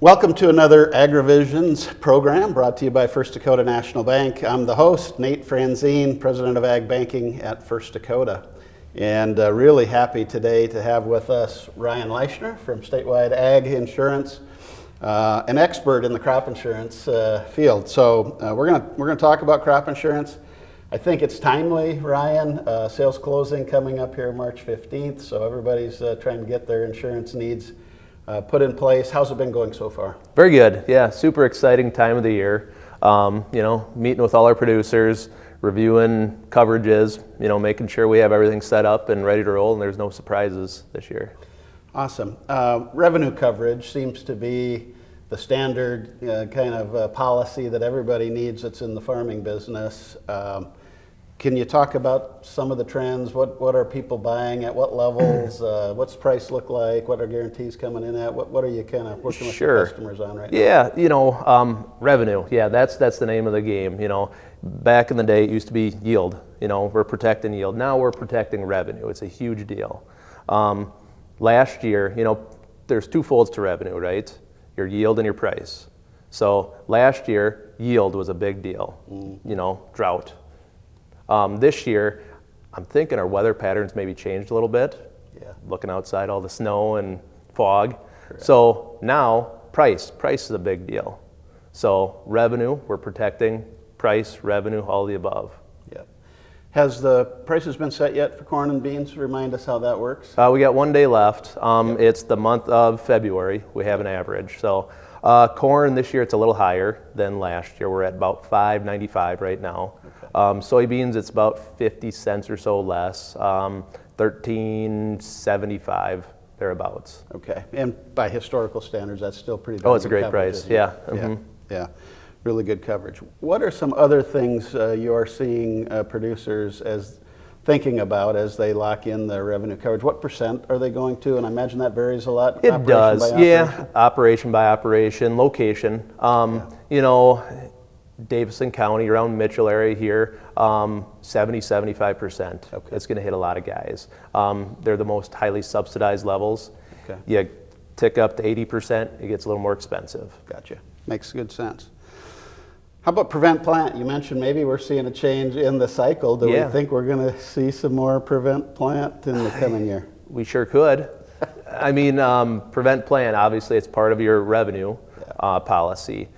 Welcome to another Agrivisions program brought to you by First Dakota National Bank. I'm the host, Nate Franzén, President of Ag Banking at First Dakota. And really happy today to have with us Ryan Leischner from Statewide Ag Insurance, an expert in the crop insurance field. So we're gonna talk about crop insurance. I think it's timely, Ryan. Sales closing coming up here March 15th, so everybody's trying to get their insurance needs put in place. How's it been going so far? Very good. Yeah, super exciting time of the year. Meeting with all our producers, reviewing coverages, making sure we have everything set up and ready to roll, and there's no surprises this year. Awesome. Revenue coverage seems to be the standard kind of policy that everybody needs that's in the farming business. Can you talk about some of the trends? What are people buying at what levels? What's price look like? What are guarantees coming in at? What are you kind of working with your customers on right now? Yeah, revenue. Yeah, that's the name of the game. Back in the day, it used to be yield. We're protecting yield. Now we're protecting revenue. It's a huge deal. Last year, there's two folds to revenue, right? Your yield and your price. So last year, yield was a big deal. Drought. This year, I'm thinking our weather patterns maybe changed a little bit. Yeah. Looking outside, all the snow and fog. Correct. So now, price is a big deal. So revenue, we're protecting price, revenue, all the above. Yeah. Has the prices been set yet for corn and beans? Remind us how that works. We got 1 day left. It's the month of February. We have an average. So corn this year, it's a little higher than last year. We're at about $5.95 right now. Okay. Soybeans, it's about 50 cents or so less, $13.75 thereabouts. Okay, and by historical standards, that's still pretty. Oh, it's a great price. Yeah. Yeah, really good coverage. What are some other things you are seeing producers as thinking about as they lock in their revenue coverage? What percent are they going to? And I imagine that varies a lot. It does, yeah. Operation by operation, location. Davison County, around Mitchell area here, 70-75%. Okay. It's going to hit a lot of guys. They're the most highly subsidized levels. Okay. You tick up to 80%, it gets a little more expensive. Gotcha. Makes good sense. How about prevent plant? You mentioned maybe we're seeing a change in the cycle. Do we think we're going to see some more prevent plant in the coming year? We sure could. Prevent plant, obviously it's part of your revenue policy.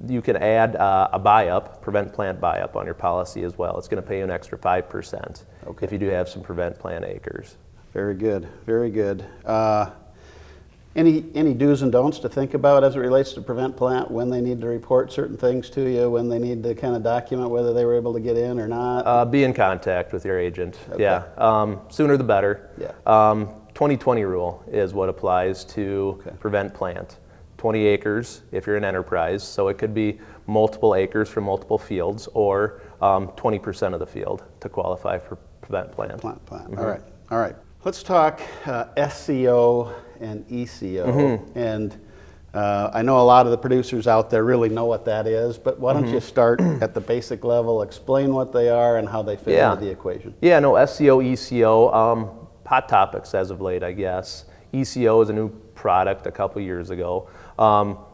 You can add a buy-up, prevent plant buy-up on your policy as well. It's going to pay you an extra 5% if you do have some prevent plant acres. Very good, very good. Any do's and don'ts to think about as it relates to prevent plant, when they need to report certain things to you, when they need to kind of document whether they were able to get in or not? Be in contact with your agent. Okay. Yeah, sooner the better. Yeah. 20/20 rule is what applies to prevent plant. 20 acres if you're an enterprise, so it could be multiple acres from multiple fields, or 20% of the field to qualify for prevent plant. Mm-hmm. All right. Let's talk SCO and ECO. Mm-hmm. And I know a lot of the producers out there really know what that is, but why don't you start at the basic level, explain what they are and how they fit into the equation. Yeah, no, SCO, ECO, hot topics as of late, I guess. ECO is a new product a couple years ago.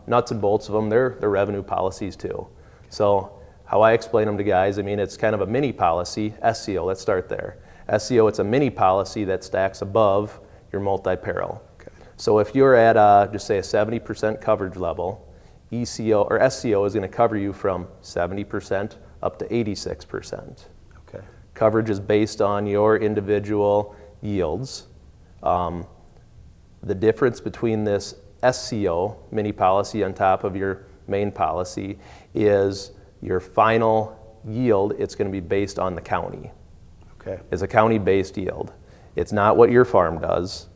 Nuts and bolts of them, they're revenue policies too. So how I explain them to guys, it's kind of a mini policy. SCO, let's start there. SCO, it's a mini policy that stacks above your multi-peril. Okay. So if you're at just say a 70% coverage level, ECO or SCO is going to cover you from 70% up to 86%. Okay. Coverage is based on your individual yields. The difference between this SCO, mini policy on top of your main policy, is your final yield. It's going to be based on the county. Okay. It's a county-based yield. It's not what your farm does.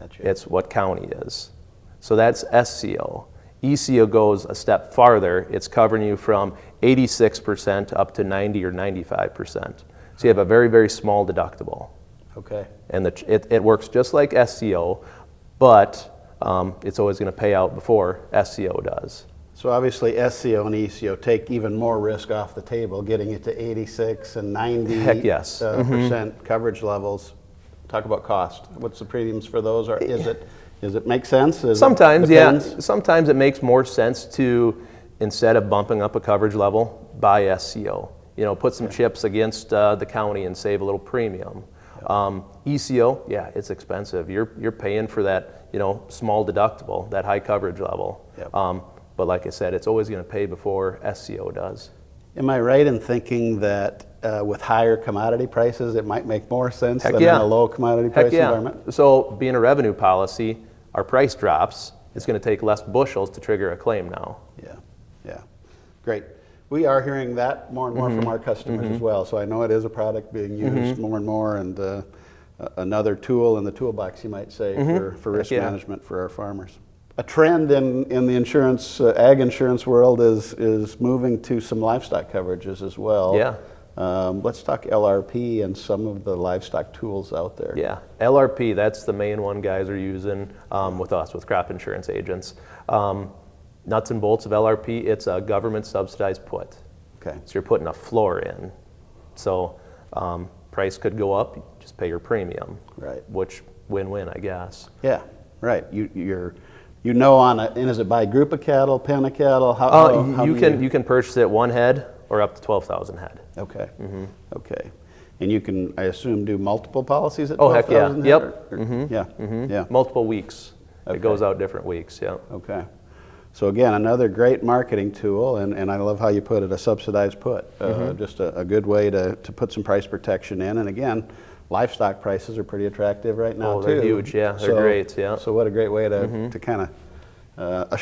Gotcha. It's what county is. So that's SCO. ECO goes a step farther. It's covering you from 86% up to 90 or 95%. So you have a very, very small deductible. Okay. And it works just like SCO, but it's always going to pay out before SCO does. So obviously SCO and ECO take even more risk off the table, getting it to 86 and 90 Heck yes. percent coverage levels. Talk about cost. What's the premiums for those? Or is Does it make sense? Sometimes, yeah. Sometimes it makes more sense to, instead of bumping up a coverage level, buy SCO. Put some chips against the county and save a little premium. ECO, yeah, it's expensive. You're paying for that, small deductible, that high coverage level. Yep. But like I said, it's always going to pay before SCO does. Am I right in thinking that with higher commodity prices, it might make more sense Heck than yeah. in a low commodity price environment? So being a revenue policy, our price drops. It's going to take less bushels to trigger a claim now. Yeah. Great. We are hearing that more and more from our customers as well. So I know it is a product being used more and more, and another tool in the toolbox, you might say, for risk management for our farmers. A trend in the insurance, ag insurance world is moving to some livestock coverages as well. Yeah. Let's talk LRP and some of the livestock tools out there. Yeah, LRP, that's the main one guys are using with us, with crop insurance agents. Nuts and bolts of LRP, it's a government subsidized put. Okay. So you're putting a floor in. So price could go up, you just pay your premium. Right. Which win-win, I guess. Yeah, right. And is it by group of cattle, pen of cattle? You can purchase it one head or up to 12,000 head. Okay. Okay. And you can, I assume, do multiple policies at 12,000 heck yeah. Yep. Yeah. Multiple weeks. Okay. It goes out different weeks, yeah. Okay. So again, another great marketing tool, and I love how you put it, a subsidized put. Just a good way to put some price protection in. And again, livestock prices are pretty attractive right now, too. They're huge, yeah. They're great, yeah. So what a great way to kind of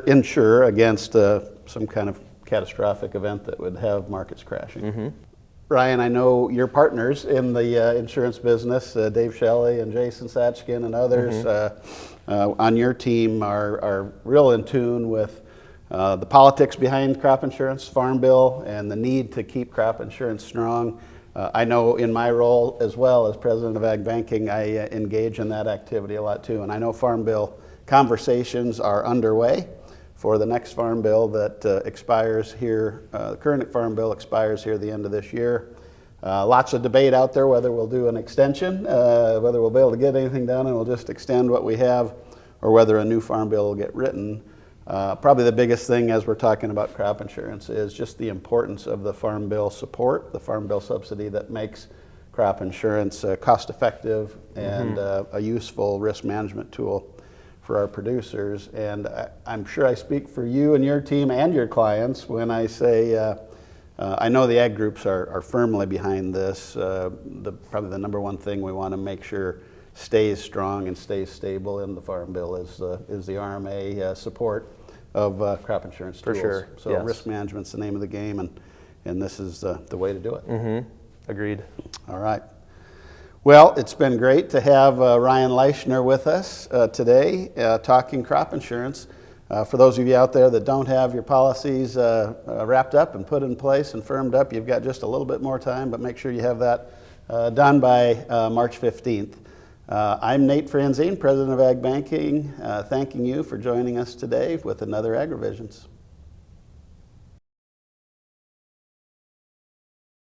insure against some kind of catastrophic event that would have markets crashing. Ryan, I know your partners in the insurance business, Dave Shelley and Jason Satchkin and others on your team are real in tune with the politics behind crop insurance, Farm Bill, and the need to keep crop insurance strong. I know in my role as well as president of Ag Banking, I engage in that activity a lot too. And I know Farm Bill conversations are underway for the next Farm Bill that expires here. The current Farm Bill expires here at the end of this year. Lots of debate out there whether we'll do an extension, whether we'll be able to get anything done and we'll just extend what we have, or whether a new Farm Bill will get written. Probably the biggest thing as we're talking about crop insurance is just the importance of the Farm Bill support, the Farm Bill subsidy that makes crop insurance cost effective and a useful risk management tool for our producers. And I'm sure I speak for you and your team and your clients when I say I know the ag groups are firmly behind this. Probably the number one thing we want to make sure stays strong and stays stable in the Farm Bill is the RMA support of crop insurance tools. For sure. So yes. Risk management's the name of the game, and this is the way to do it. Agreed. All right. Well, it's been great to have Ryan Leischner with us today talking crop insurance. For those of you out there that don't have your policies wrapped up and put in place and firmed up, you've got just a little bit more time, but make sure you have that done by March 15th. I'm Nate Franzén, President of Ag Banking, thanking you for joining us today with another Agrivisions.